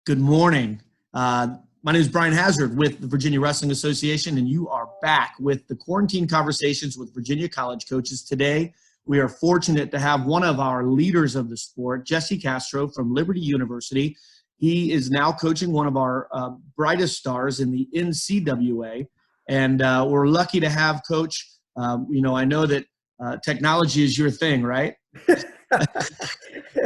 Good morning. My name is Brian Hazard with the Virginia Wrestling Association, and you are back with the Quarantine Conversations with Virginia College Coaches. Today, we are fortunate to have one of our leaders of the sport, Jesse Castro from Liberty University. He is now coaching one of our brightest stars in the NCAA, and we're lucky to have Coach. I know that technology is your thing, right?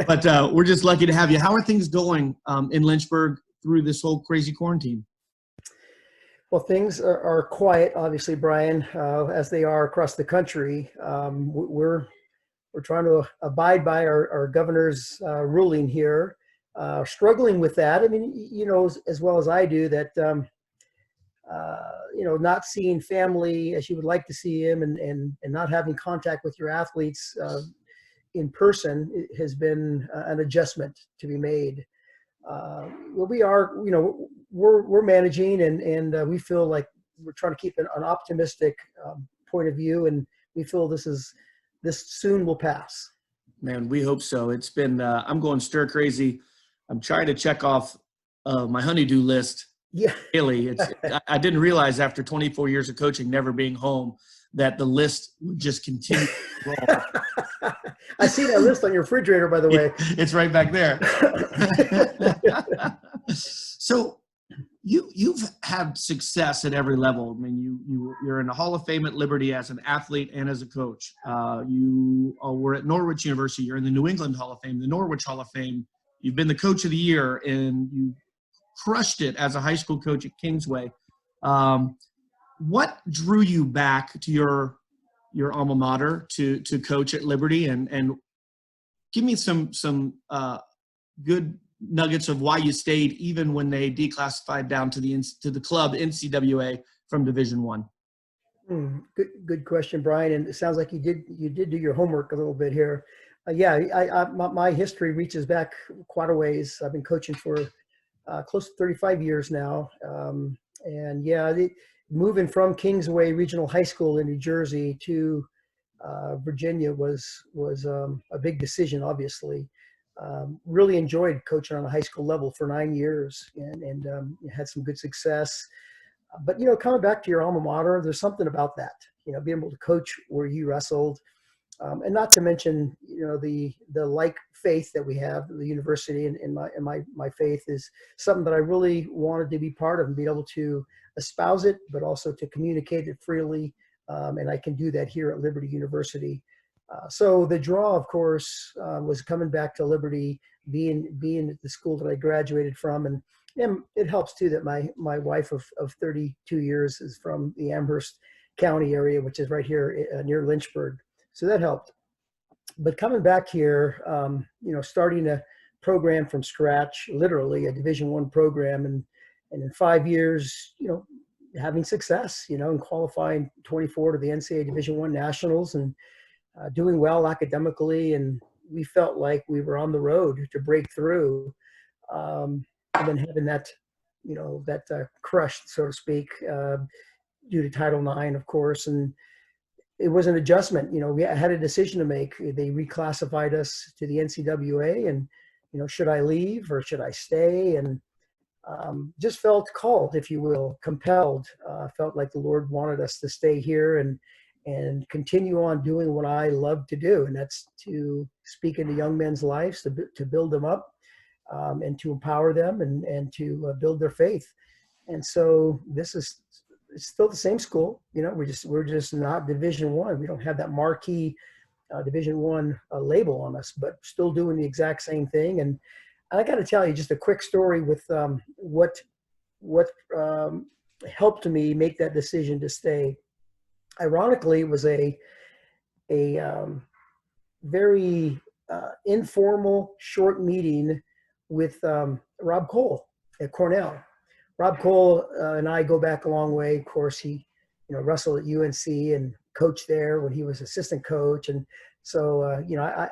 But we're just lucky to have you. How are things going in Lynchburg through this whole crazy quarantine? Well, things are quiet, obviously, Brian, as they are across the country. We're trying to abide by our governor's ruling here, struggling with that. I mean, you know, as well as I do, that not seeing family as you would like to see him, and not having contact with your athletes in person has been an adjustment to be made. Well, we are, we're managing, and we feel like we're trying to keep an optimistic point of view, and we feel this soon will pass. Man, we hope so. It's been, I'm going stir crazy. I'm trying to check off my honeydew list. Yeah. Daily. I didn't realize after 24 years of coaching, never being home, that the list would just continue to roll. I see that list on your refrigerator, by the way. It's right back there. So you've had success at every level. I mean, you're in the Hall of Fame at Liberty as an athlete and as a coach. You were at Norwich University. You're in the New England Hall of Fame, the Norwich Hall of Fame. You've been the coach of the year, and you crushed it as a high school coach at Kingsway. What drew you back to your alma mater to coach at Liberty, and give me some good nuggets of why you stayed even when they declassified down to the club NCWA from Division I. Good question, Brian. And it sounds like you did do your homework a little bit here. My history reaches back quite a ways. I've been coaching for close to 35 years now. Moving from Kingsway Regional High School in New Jersey to Virginia was a big decision, obviously. Really enjoyed coaching on a high school level for 9 years, and had some good success. But, coming back to your alma mater, there's something about that, being able to coach where you wrestled. And not to mention, the like faith that we have at the university, and my faith is something that I really wanted to be part of and be able to espouse it, but also to communicate it freely. And I can do that here at Liberty University. So the draw, of course, was coming back to Liberty, being at the school that I graduated from. And it helps too that my wife of 32 years is from the Amherst County area, which is right here near Lynchburg. So that helped. But coming back here, starting a program from scratch, literally a Division I program, and in 5 years, having success, and qualifying 24 to the NCAA Division I Nationals, and doing well academically. And we felt like we were on the road to break through. And then having that, that crush, so to speak, due to Title IX, of course. And it was an adjustment. We had a decision to make. They reclassified us to the NCWA, and, should I leave or should I stay? And just felt called, if you will, compelled. Felt like the Lord wanted us to stay here and continue on doing what I love to do, and that's to speak into young men's lives, to build them up, and to empower them, and to build their faith. And so it's still the same school. We're just not Division I. We don't have that marquee Division I label on us, but still doing the exact same thing. And I got to tell you just a quick story with what helped me make that decision to stay. Ironically, it was a very informal, short meeting with Rob Cole at Cornell. Rob Cole and I go back a long way. Of course, he, wrestled at UNC and coached there when he was assistant coach. And so,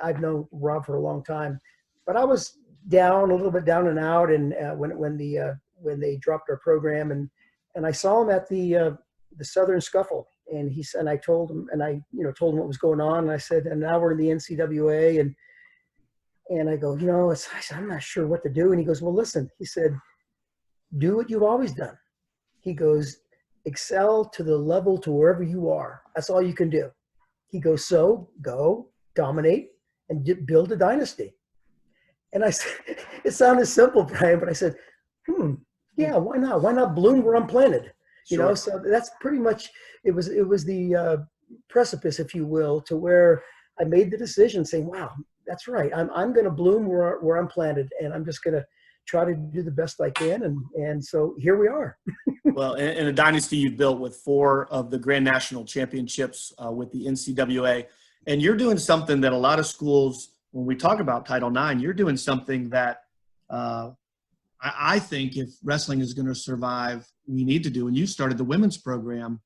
I've known Rob for a long time. But I was a little bit down and out, and when they dropped our program, and I saw him at the Southern Scuffle, and I told him, told him what was going on, and I said, and now we're in the NCWA, And I go, I said, I'm not sure what to do. And he goes, well, listen, he said, do what you've always done. He goes, excel to the level to wherever you are. That's all you can do. He goes, so go dominate and build a dynasty. And I said, it sounded simple, Brian, but I said, yeah, why not? Why not bloom where I'm planted? Sure. So that's pretty much, it was the precipice, if you will, to where I made the decision saying, wow, that's right. I'm going to bloom where I'm planted, and I'm just going to try to do the best I can. And so here we are. Well, in a dynasty you built with 4 of the Grand National Championships with the NCAA, and you're doing something that a lot of schools, when we talk about Title IX, you're doing something that I think if wrestling is going to survive, we need to do. And you started the women's program,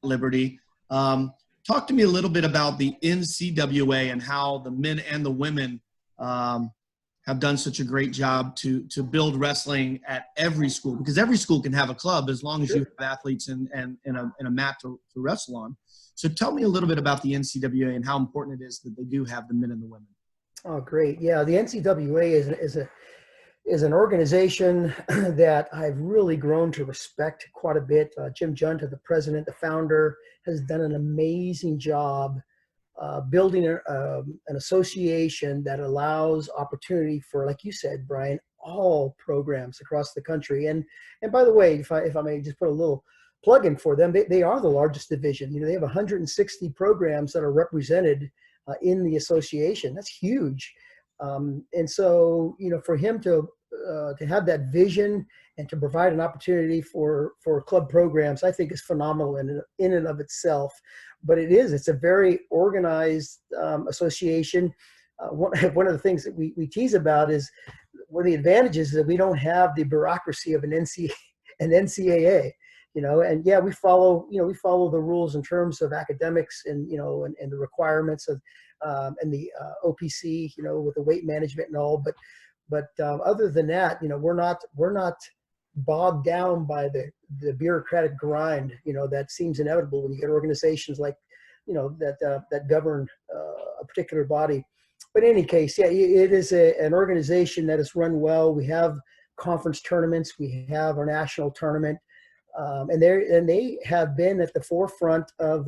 Liberty. Talk to me a little bit about the NCAA and how the men and the women have done such a great job to build wrestling at every school, because every school can have a club as long as you have athletes and a mat to wrestle on. So tell me a little bit about the NCAA and how important it is that they do have the men and the women. Oh, great. Yeah, the NCAA is an organization that I've really grown to respect quite a bit. Jim Junta, the president, the founder, has done an amazing job building an association that allows opportunity for, like you said, Brian, all programs across the country. And by the way, if I may just put a little plug in for them, they are the largest division. They have 160 programs that are represented in the association. That's huge. And so, for him to have that vision and to provide an opportunity for club programs, I think is phenomenal in and of itself. But it's a very organized association. One of the things that we tease about is one of the advantages is that we don't have the bureaucracy of an NCAA. And yeah, we follow the rules in terms of academics and the requirements of and the OPC, with the weight management and all. But other than that, we're not bogged down by the bureaucratic grind, that seems inevitable when you get organizations like, that govern a particular body. But in any case, yeah, it is an organization that is run well. We have conference tournaments. We have our national tournament. And they have been at the forefront of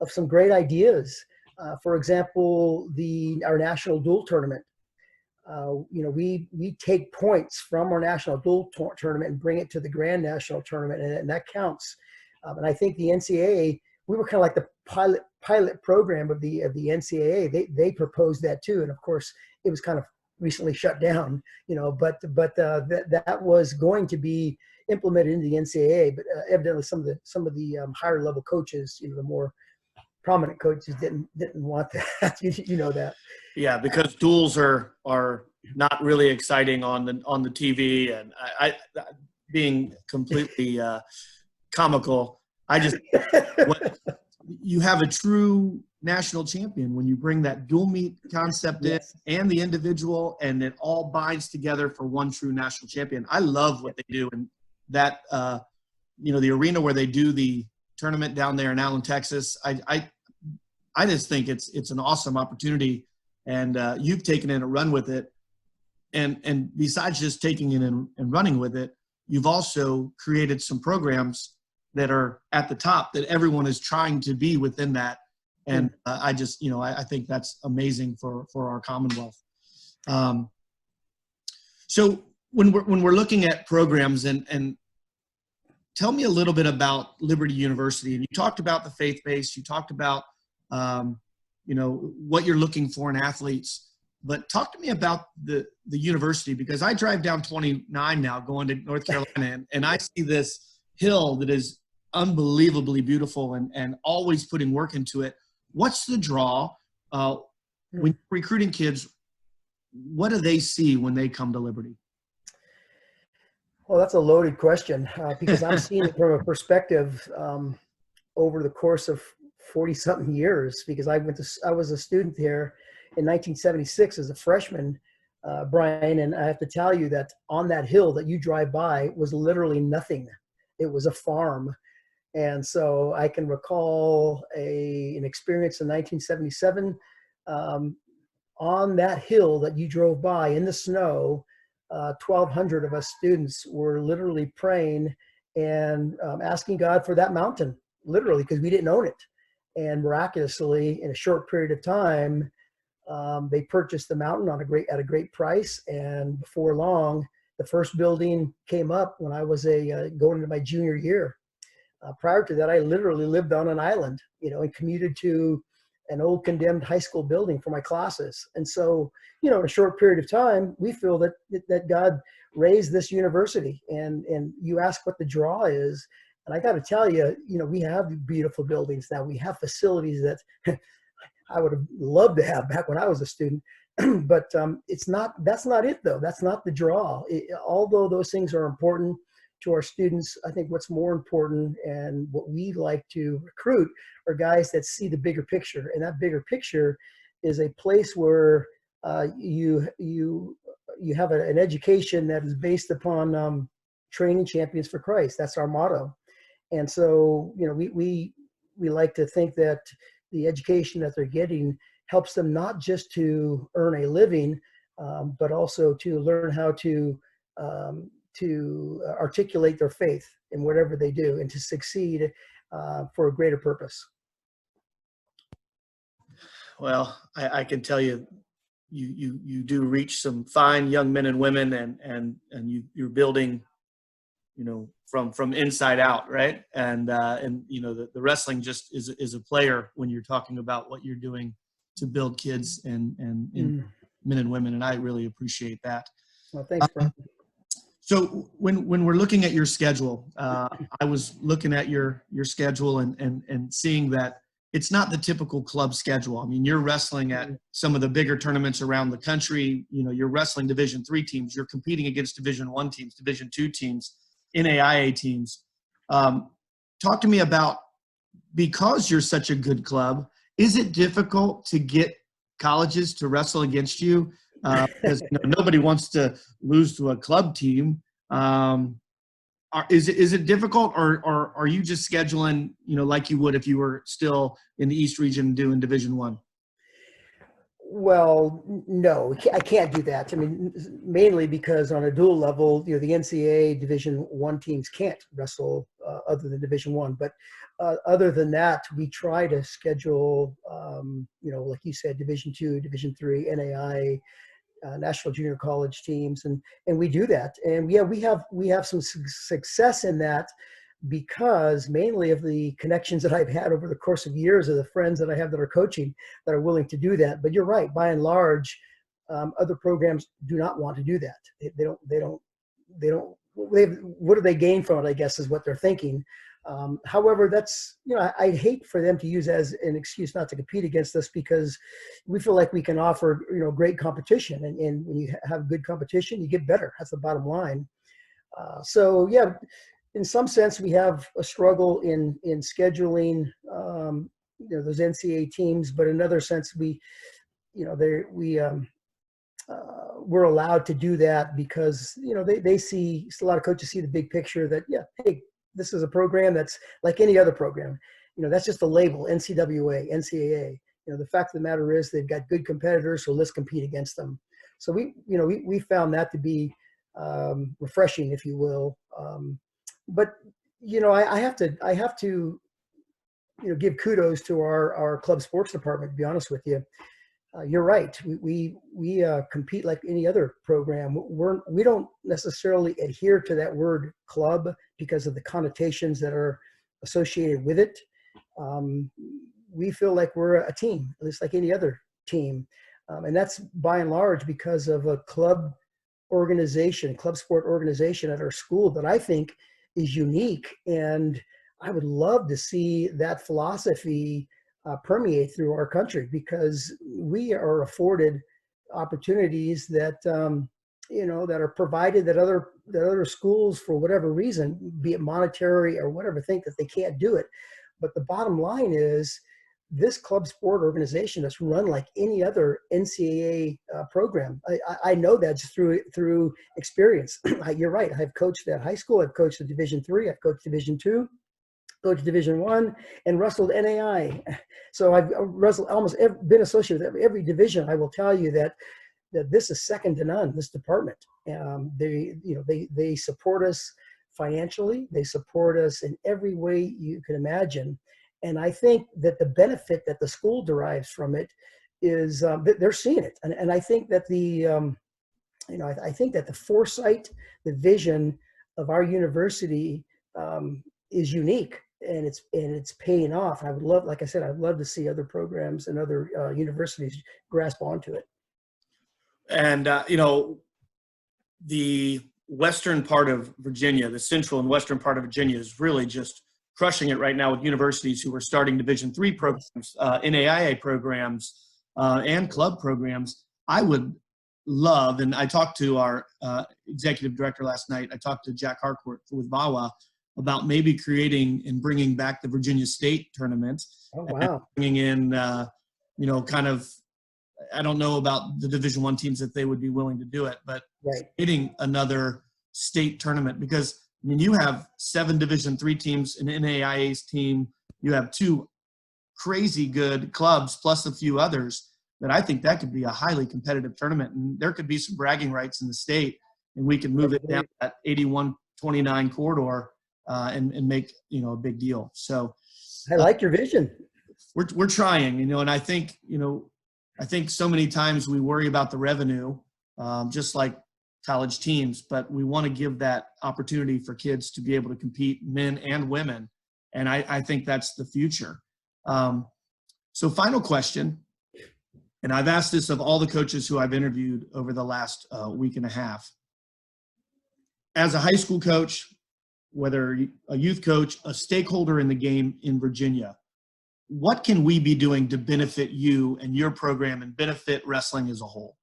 some great ideas. For example, our national dual tournament. We take points from our national dual tournament and bring it to the grand national tournament, and that counts. And I think the NCAA, we were kind of like the pilot program of the NCAA. They proposed that too, and of course, it was kind of recently shut down, but that was going to be implemented in the NCAA, but evidently some of the higher level coaches, the more prominent coaches didn't want that. you know that. Yeah, because duels are not really exciting on the TV, and I being completely comical. You have a true national champion when you bring that dual meet concept in and the individual, and it all binds together for one true national champion. I love what they do, and that the arena where they do the tournament down there in Allen, Texas. I just think it's an awesome opportunity, and you've taken it and run with it, and besides just taking it and running with it, you've also created some programs that are at the top that everyone is trying to be within that. And I think that's amazing for our Commonwealth. So when we're looking at programs, and tell me a little bit about Liberty University. And you talked about the faith base. You talked about what you're looking for in athletes. But talk to me about the university, because I drive down 29 now going to North Carolina, and I see this hill that is unbelievably beautiful and always putting work into it. What's the draw when you're recruiting kids? What do they see when they come to Liberty? Well, that's a loaded question because I'm seeing it from a perspective over the course of 40-something years, because I was a student there in 1976 as a freshman, Brian, and I have to tell you that on that hill that you drive by was literally nothing. It was a farm. And so I can recall an experience in 1977 on that hill that you drove by in the snow, 1,200 of us students were literally praying and asking God for that mountain, literally, because we didn't own it. And miraculously, in a short period of time, they purchased the mountain at a great price. And before long, the first building came up when I was going into my junior year. Prior to that, I literally lived on an island, and commuted to an old condemned high school building for my classes. And so, in a short period of time, we feel that God raised this university. And you ask what the draw is, and I got to tell you, we have beautiful buildings now. We have facilities that I would have loved to have back when I was a student. But that's not it, though. That's not the draw. Although those things are important to our students, I think what's more important and what we like to recruit are guys that see the bigger picture. And that bigger picture is a place where you have an education that is based upon training champions for Christ. That's our motto. And so, we like to think that the education that they're getting helps them not just to earn a living, but also to learn how to articulate their faith in whatever they do and to succeed for a greater purpose. Well, I can tell you, you do reach some fine young men and women, and you're building, from inside out, right? And the wrestling just is a player when you're talking about what you're doing to build kids and men and women, and I really appreciate that. Well, thanks, Brian. So when we're looking at your schedule, I was looking at your schedule and seeing that it's not the typical club schedule. I mean, you're wrestling at some of the bigger tournaments around the country. You're wrestling Division III teams. You're competing against Division I teams, Division II teams, NAIA teams. Talk to me about, because you're such a good club, is it difficult to get colleges to wrestle against you? Because nobody wants to lose to a club team. Is it difficult, or are you just scheduling, like you would if you were still in the East region doing Division I? Well, no, I can't do that. I mean, mainly because on a dual level, the NCAA Division I teams can't wrestle other than Division I. But other than that, we try to schedule, like you said, Division II, Division III, NAIA, National Junior College teams, and we do that. And yeah, we have some success in that, because mainly of the connections that I've had over the course of years, of the friends that I have that are coaching that are willing to do that. But you're right, by and large, other programs do not want to do that. What do they gain from it, I guess, is what they're thinking. However, that's, I'd hate for them to use as an excuse not to compete against us, because we feel like we can offer, great competition. And when you have good competition, you get better. That's the bottom line. So yeah, in some sense, we have a struggle in scheduling, those NCAA teams, but in another sense, we're allowed to do that because, they see, a lot of coaches see the big picture that, yeah, hey, this is a program that's like any other program. That's just a label, NCWA, NCAA. The fact of the matter is they've got good competitors, so let's compete against them. So we found that to be refreshing, if you will. But I have to give kudos to our club sports department, to be honest with you. You're right. We compete like any other program. We don't necessarily adhere to that word club because of the connotations that are associated with it. We feel like we're a team, just like any other team. And that's by and large because of a club sport organization at our school that I think is unique. And I would love to see that philosophy permeate through our country, because we are afforded opportunities that that are provided that other schools, for whatever reason, be it monetary or whatever, think that they can't do it. But the bottom line is, this club sport organization is run like any other NCAA program. I know that just through experience. You're right. I've coached at high school. I've coached at Division III. I've coached Division II. coached Division I, and wrestled NAIA. So I've wrestled been associated with every division. I will tell you that this is second to none, this department. They support us financially. They support us in every way you can imagine. And I think that the benefit that the school derives from it is they're seeing it. And I think that I think that the foresight, the vision of our university is unique, and it's paying off. I would love, like I said, I'd love to see other programs and other universities grasp onto it. And, the western part of Virginia, the central and western part of Virginia is really just crushing it right now with universities who are starting Division III programs, NAIA programs, and club programs. I would love, and I talked to our executive director last night, I talked to Jack Harcourt with VAWA about maybe creating and bringing back the Virginia State tournament. Oh, wow. Bringing in, kind of, I don't know about the Division I teams that they would be willing to do it, but creating another state tournament, because I mean, you have 7 Division III teams, an NAIA's team, you have 2 crazy good clubs plus a few others, that I think that could be a highly competitive tournament, and there could be some bragging rights in the state, and we can move it down that 81-29 corridor and make a big deal. So I like your vision. We're trying, and I think so many times we worry about the revenue, just like college teams, but we want to give that opportunity for kids to be able to compete, men and women, and I think that's the future. So final question. And I've asked this of all the coaches who I've interviewed over the last week and a half. As a high school coach, whether a youth coach, a stakeholder in the game in Virginia, what can we be doing to benefit you and your program and benefit wrestling as a whole?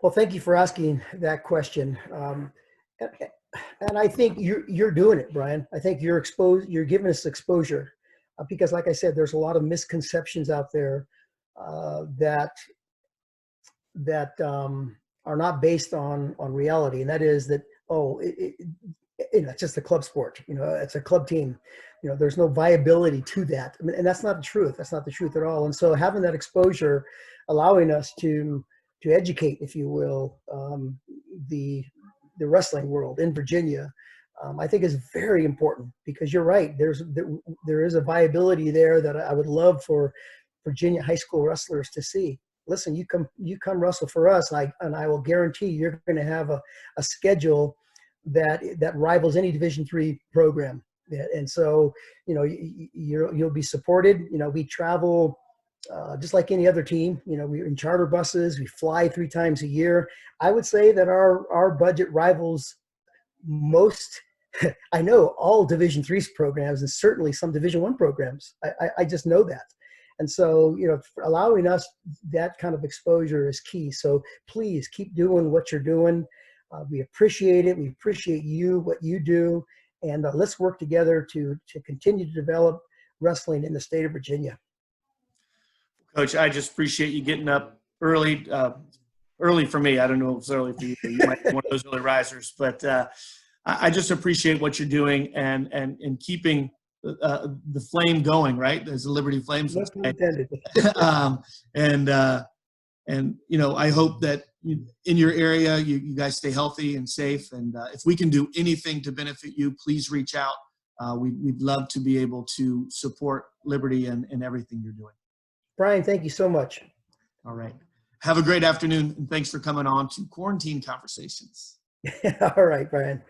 Well, thank you for asking that question. And I think you're doing it, Brian. I think you're giving us exposure because, like I said, there's a lot of misconceptions out there that are not based on reality, and that is that it's just a club sport. It's a club team. There's no viability to that. I mean, and that's not the truth. That's not the truth at all. And so having that exposure, allowing us to educate, if you will, the wrestling world in Virginia, I think is very important, because you're right. There is a viability there that I would love for Virginia high school wrestlers to see. Listen, you come wrestle for us, and I will guarantee you're going to have a schedule that rivals any Division III program. And so, you'll be supported. We travel just like any other team. We're in charter buses. We fly 3 times a year. I would say that our budget rivals most, I know, all Division III programs, and certainly some Division I programs. I just know that. And so, allowing us that kind of exposure is key. So please keep doing what you're doing. We appreciate it. We appreciate what you do. And let's work together to continue to develop wrestling in the state of Virginia. Coach, I just appreciate you getting up early. Early for me. I don't know if it's early for you. You might be one of those early risers. But I just appreciate what you're doing and keeping the flame going, right? As the Liberty Flames would say. I hope that in your area, you guys stay healthy and safe. And if we can do anything to benefit you, please reach out. We'd love to be able to support Liberty and everything you're doing. Brian, thank you so much. All right. Have a great afternoon, and thanks for coming on to Quarantine Conversations. All right, Brian.